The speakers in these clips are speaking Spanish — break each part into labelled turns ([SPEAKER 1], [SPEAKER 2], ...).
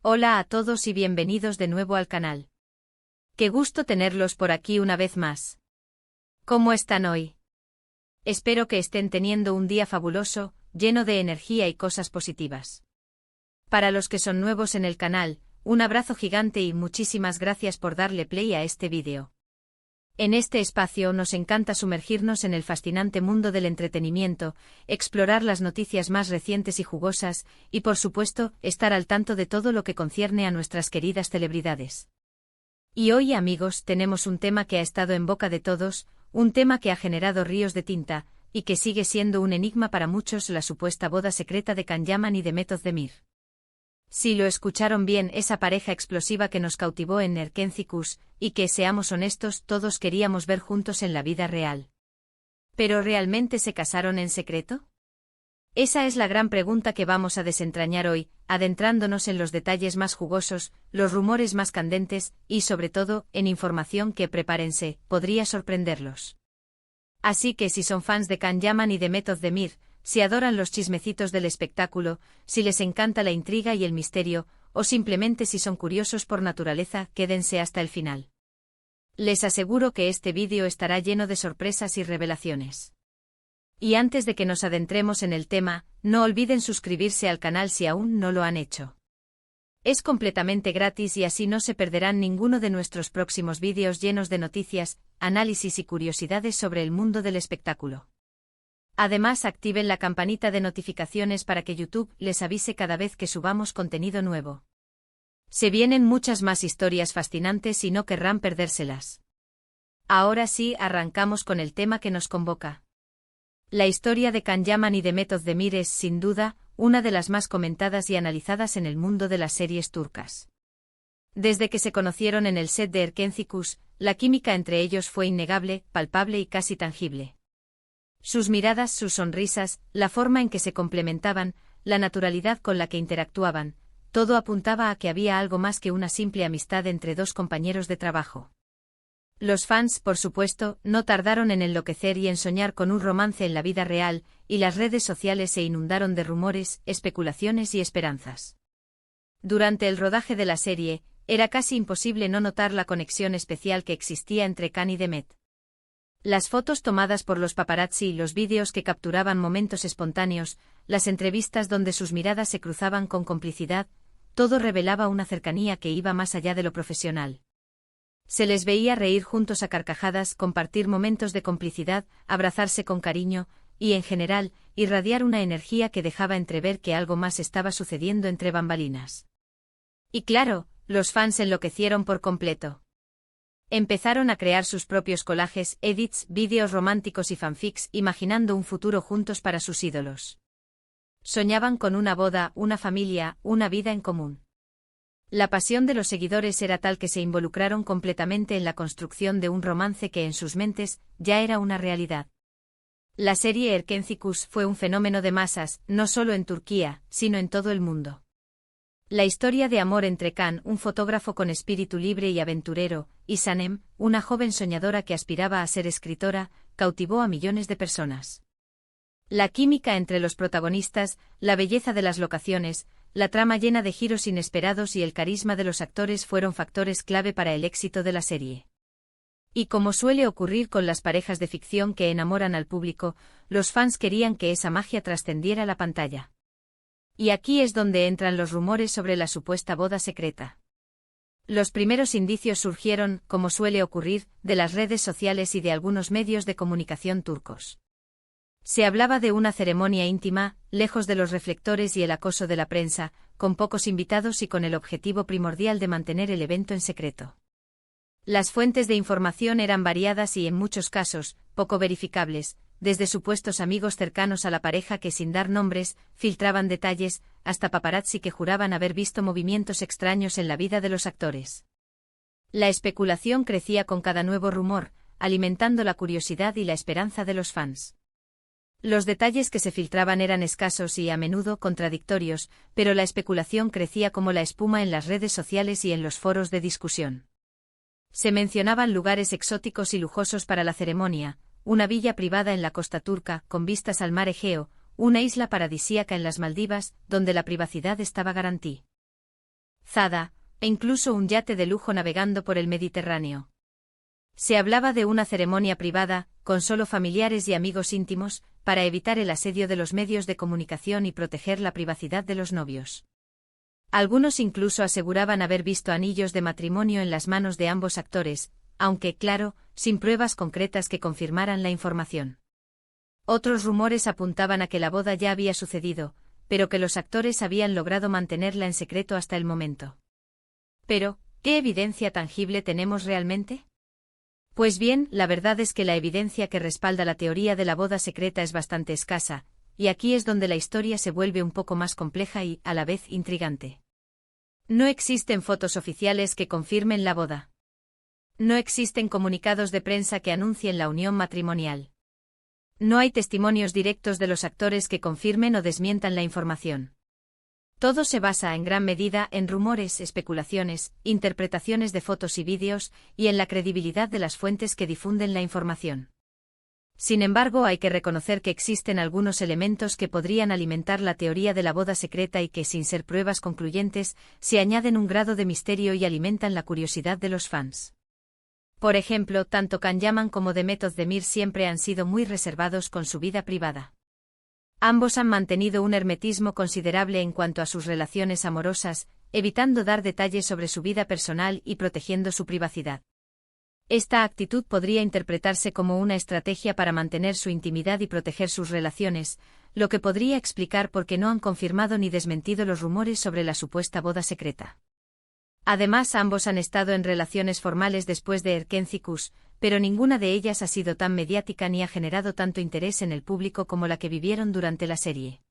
[SPEAKER 1] Hola a todos y bienvenidos de nuevo al canal. Qué gusto tenerlos por aquí una vez más. ¿Cómo están hoy? Espero que estén teniendo un día fabuloso, lleno de energía y cosas positivas. Para los que son nuevos en el canal, un abrazo gigante y muchísimas gracias por darle play a este vídeo. En este espacio nos encanta sumergirnos en el fascinante mundo del entretenimiento, explorar las noticias más recientes y jugosas, y por supuesto, estar al tanto de todo lo que concierne a nuestras queridas celebridades. Y hoy, amigos, tenemos un tema que ha estado en boca de todos, un tema que ha generado ríos de tinta, y que sigue siendo un enigma para muchos: la supuesta boda secreta de Can Yaman y de Method Demir. Sí, lo escucharon bien, esa pareja explosiva que nos cautivó en Erkenci-Kuş, y que, seamos honestos, todos queríamos ver juntos en la vida real. ¿Pero realmente se casaron en secreto? Esa es la gran pregunta que vamos a desentrañar hoy, adentrándonos en los detalles más jugosos, los rumores más candentes, y sobre todo, en información que, prepárense, podría sorprenderlos. Así que si son fans de Can Yaman y de Method Demir, si adoran los chismecitos del espectáculo, si les encanta la intriga y el misterio, o simplemente si son curiosos por naturaleza, quédense hasta el final. Les aseguro que este vídeo estará lleno de sorpresas y revelaciones. Y antes de que nos adentremos en el tema, no olviden suscribirse al canal si aún no lo han hecho. Es completamente gratis y así no se perderán ninguno de nuestros próximos vídeos llenos de noticias, análisis y curiosidades sobre el mundo del espectáculo. Además, activen la campanita de notificaciones para que YouTube les avise cada vez que subamos contenido nuevo. Se vienen muchas más historias fascinantes y no querrán perdérselas. Ahora sí, arrancamos con el tema que nos convoca. La historia de Can Yaman y de Method Demir es, sin duda, una de las más comentadas y analizadas en el mundo de las series turcas. Desde que se conocieron en el set de Erkenci-Kuş, la química entre ellos fue innegable, palpable y casi tangible. Sus miradas, sus sonrisas, la forma en que se complementaban, la naturalidad con la que interactuaban, todo apuntaba a que había algo más que una simple amistad entre dos compañeros de trabajo. Los fans, por supuesto, no tardaron en enloquecer y en soñar con un romance en la vida real, y las redes sociales se inundaron de rumores, especulaciones y esperanzas. Durante el rodaje de la serie, era casi imposible no notar la conexión especial que existía entre Can y Demet. Las fotos tomadas por los paparazzi, los vídeos que capturaban momentos espontáneos, las entrevistas donde sus miradas se cruzaban con complicidad, todo revelaba una cercanía que iba más allá de lo profesional. Se les veía reír juntos a carcajadas, compartir momentos de complicidad, abrazarse con cariño, y en general, irradiar una energía que dejaba entrever que algo más estaba sucediendo entre bambalinas. Y claro, los fans enloquecieron por completo. Empezaron a crear sus propios collages, edits, vídeos románticos y fanfics, imaginando un futuro juntos para sus ídolos. Soñaban con una boda, una familia, una vida en común. La pasión de los seguidores era tal que se involucraron completamente en la construcción de un romance que en sus mentes ya era una realidad. La serie Erkenci-Kuş fue un fenómeno de masas, no solo en Turquía, sino en todo el mundo. La historia de amor entre Can, un fotógrafo con espíritu libre y aventurero, y Sanem, una joven soñadora que aspiraba a ser escritora, cautivó a millones de personas. La química entre los protagonistas, la belleza de las locaciones, la trama llena de giros inesperados y el carisma de los actores fueron factores clave para el éxito de la serie. Y como suele ocurrir con las parejas de ficción que enamoran al público, los fans querían que esa magia trascendiera la pantalla. Y aquí es donde entran los rumores sobre la supuesta boda secreta. Los primeros indicios surgieron, como suele ocurrir, de las redes sociales y de algunos medios de comunicación turcos. Se hablaba de una ceremonia íntima, lejos de los reflectores y el acoso de la prensa, con pocos invitados y con el objetivo primordial de mantener el evento en secreto. Las fuentes de información eran variadas y, en muchos casos, poco verificables, desde supuestos amigos cercanos a la pareja que, sin dar nombres, filtraban detalles, hasta paparazzi que juraban haber visto movimientos extraños en la vida de los actores. La especulación crecía con cada nuevo rumor, alimentando la curiosidad y la esperanza de los fans. Los detalles que se filtraban eran escasos y, a menudo, contradictorios, pero la especulación crecía como la espuma en las redes sociales y en los foros de discusión. Se mencionaban lugares exóticos y lujosos para la ceremonia, una villa privada en la costa turca, con vistas al mar Egeo, una isla paradisíaca en las Maldivas, donde la privacidad estaba garantí. Zada, e incluso un yate de lujo navegando por el Mediterráneo. Se hablaba de una ceremonia privada, con solo familiares y amigos íntimos, para evitar el asedio de los medios de comunicación y proteger la privacidad de los novios. Algunos incluso aseguraban haber visto anillos de matrimonio en las manos de ambos actores, aunque, claro, sin pruebas concretas que confirmaran la información. Otros rumores apuntaban a que la boda ya había sucedido, pero que los actores habían logrado mantenerla en secreto hasta el momento. Pero, ¿qué evidencia tangible tenemos realmente? Pues bien, la verdad es que la evidencia que respalda la teoría de la boda secreta es bastante escasa, y aquí es donde la historia se vuelve un poco más compleja y, a la vez, intrigante. No existen fotos oficiales que confirmen la boda. No existen comunicados de prensa que anuncien la unión matrimonial. No hay testimonios directos de los actores que confirmen o desmientan la información. Todo se basa en gran medida en rumores, especulaciones, interpretaciones de fotos y vídeos, y en la credibilidad de las fuentes que difunden la información. Sin embargo, hay que reconocer que existen algunos elementos que podrían alimentar la teoría de la boda secreta y que, sin ser pruebas concluyentes, se añaden un grado de misterio y alimentan la curiosidad de los fans. Por ejemplo, tanto Can Yaman como Demet Özdemir siempre han sido muy reservados con su vida privada. Ambos han mantenido un hermetismo considerable en cuanto a sus relaciones amorosas, evitando dar detalles sobre su vida personal y protegiendo su privacidad. Esta actitud podría interpretarse como una estrategia para mantener su intimidad y proteger sus relaciones, lo que podría explicar por qué no han confirmado ni desmentido los rumores sobre la supuesta boda secreta. Además, ambos han estado en relaciones formales después de Erkenci-Kuş, pero ninguna de ellas ha sido tan mediática ni ha generado tanto interés en el público como la que vivieron durante la serie.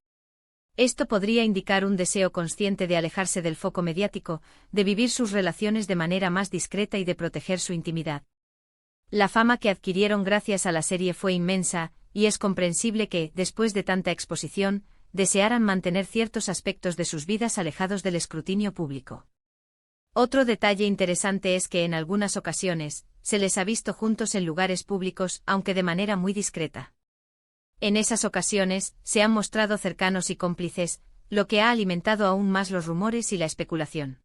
[SPEAKER 1] Esto podría indicar un deseo consciente de alejarse del foco mediático, de vivir sus relaciones de manera más discreta y de proteger su intimidad. La fama que adquirieron gracias a la serie fue inmensa, y es comprensible que, después de tanta exposición, desearan mantener ciertos aspectos de sus vidas alejados del escrutinio público. Otro detalle interesante es que en algunas ocasiones, se les ha visto juntos en lugares públicos, aunque de manera muy discreta. En esas ocasiones, se han mostrado cercanos y cómplices, lo que ha alimentado aún más los rumores y la especulación.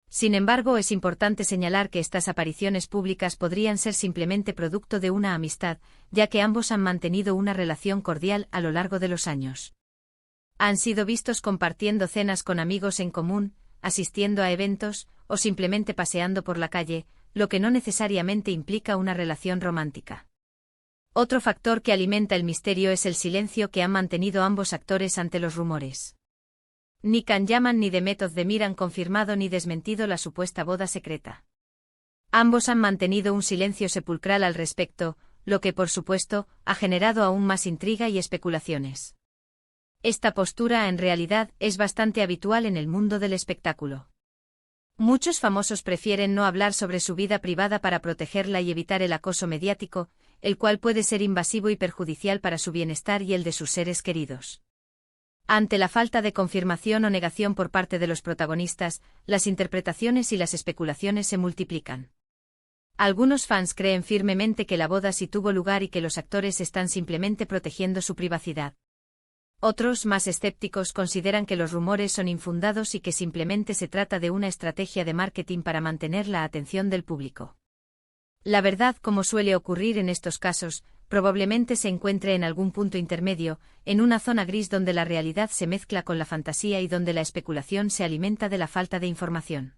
[SPEAKER 1] Sin embargo, es importante señalar que estas apariciones públicas podrían ser simplemente producto de una amistad, ya que ambos han mantenido una relación cordial a lo largo de los años. Han sido vistos compartiendo cenas con amigos en común, asistiendo a eventos, o simplemente paseando por la calle, lo que no necesariamente implica una relación romántica. Otro factor que alimenta el misterio es el silencio que han mantenido ambos actores ante los rumores. Ni Can Yaman ni Demet Özdemir han confirmado ni desmentido la supuesta boda secreta. Ambos han mantenido un silencio sepulcral al respecto, lo que por supuesto, ha generado aún más intriga y especulaciones. Esta postura en realidad es bastante habitual en el mundo del espectáculo. Muchos famosos prefieren no hablar sobre su vida privada para protegerla y evitar el acoso mediático, el cual puede ser invasivo y perjudicial para su bienestar y el de sus seres queridos. Ante la falta de confirmación o negación por parte de los protagonistas, las interpretaciones y las especulaciones se multiplican. Algunos fans creen firmemente que la boda sí tuvo lugar y que los actores están simplemente protegiendo su privacidad. Otros, más escépticos, consideran que los rumores son infundados y que simplemente se trata de una estrategia de marketing para mantener la atención del público. La verdad, como suele ocurrir en estos casos, probablemente se encuentre en algún punto intermedio, en una zona gris donde la realidad se mezcla con la fantasía y donde la especulación se alimenta de la falta de información.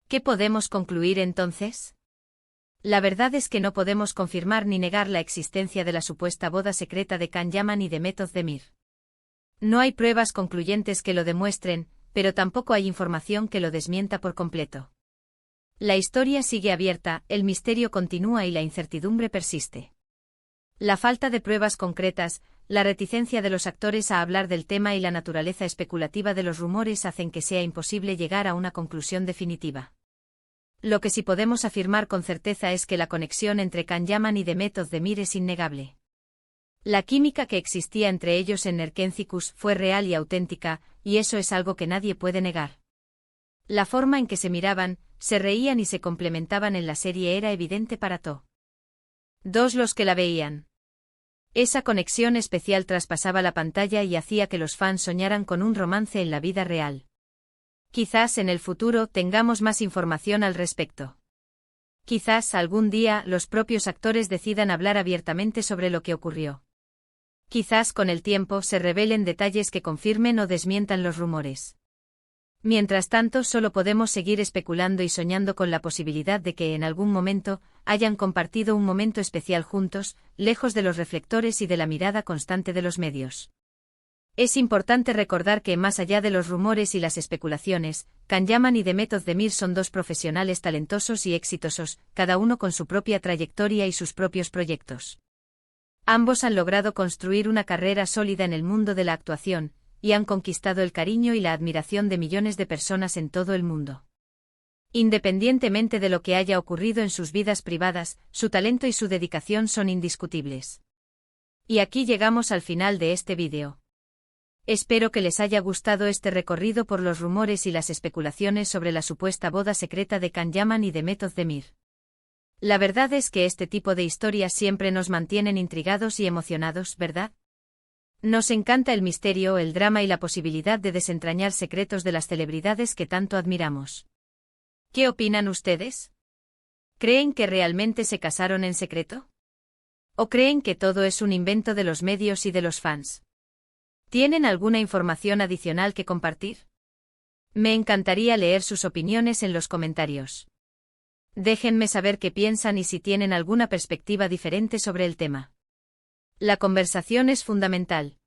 [SPEAKER 1] ¿Qué podemos concluir entonces? La verdad es que no podemos confirmar ni negar la existencia de la supuesta boda secreta de Can Yaman y Demet Özdemir. No hay pruebas concluyentes que lo demuestren, pero tampoco hay información que lo desmienta por completo. La historia sigue abierta, el misterio continúa y la incertidumbre persiste. La falta de pruebas concretas, la reticencia de los actores a hablar del tema y la naturaleza especulativa de los rumores hacen que sea imposible llegar a una conclusión definitiva. Lo que sí podemos afirmar con certeza es que la conexión entre Can Yaman y Demet Özdemir es innegable. La química que existía entre ellos en Erkenci-Kuş fue real y auténtica, y eso es algo que nadie puede negar. La forma en que se miraban, se reían y se complementaban en la serie era evidente para todos los que la veían. Esa conexión especial traspasaba la pantalla y hacía que los fans soñaran con un romance en la vida real. Quizás en el futuro tengamos más información al respecto. Quizás algún día los propios actores decidan hablar abiertamente sobre lo que ocurrió. Quizás con el tiempo se revelen detalles que confirmen o desmientan los rumores. Mientras tanto, solo podemos seguir especulando y soñando con la posibilidad de que en algún momento hayan compartido un momento especial juntos, lejos de los reflectores y de la mirada constante de los medios. Es importante recordar que, más allá de los rumores y las especulaciones, Can Yaman y Demet Özdemir son dos profesionales talentosos y exitosos, cada uno con su propia trayectoria y sus propios proyectos. Ambos han logrado construir una carrera sólida en el mundo de la actuación, y han conquistado el cariño y la admiración de millones de personas en todo el mundo. Independientemente de lo que haya ocurrido en sus vidas privadas, su talento y su dedicación son indiscutibles. Y aquí llegamos al final de este vídeo. Espero que les haya gustado este recorrido por los rumores y las especulaciones sobre la supuesta boda secreta de Can Yaman y Demet Özdemir. La verdad es que este tipo de historias siempre nos mantienen intrigados y emocionados, ¿verdad? Nos encanta el misterio, el drama y la posibilidad de desentrañar secretos de las celebridades que tanto admiramos. ¿Qué opinan ustedes? ¿Creen que realmente se casaron en secreto? ¿O creen que todo es un invento de los medios y de los fans? ¿Tienen alguna información adicional que compartir? Me encantaría leer sus opiniones en los comentarios. Déjenme saber qué piensan y si tienen alguna perspectiva diferente sobre el tema. La conversación es fundamental.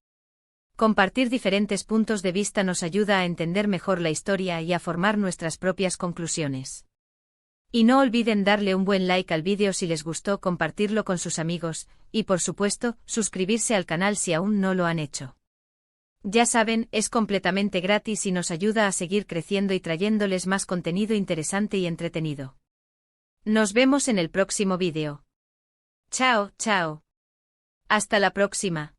[SPEAKER 1] Compartir diferentes puntos de vista nos ayuda a entender mejor la historia y a formar nuestras propias conclusiones. Y no olviden darle un buen like al vídeo si les gustó, compartirlo con sus amigos, y por supuesto, suscribirse al canal si aún no lo han hecho. Ya saben, es completamente gratis y nos ayuda a seguir creciendo y trayéndoles más contenido interesante y entretenido. Nos vemos en el próximo vídeo. Chao, chao. Hasta la próxima.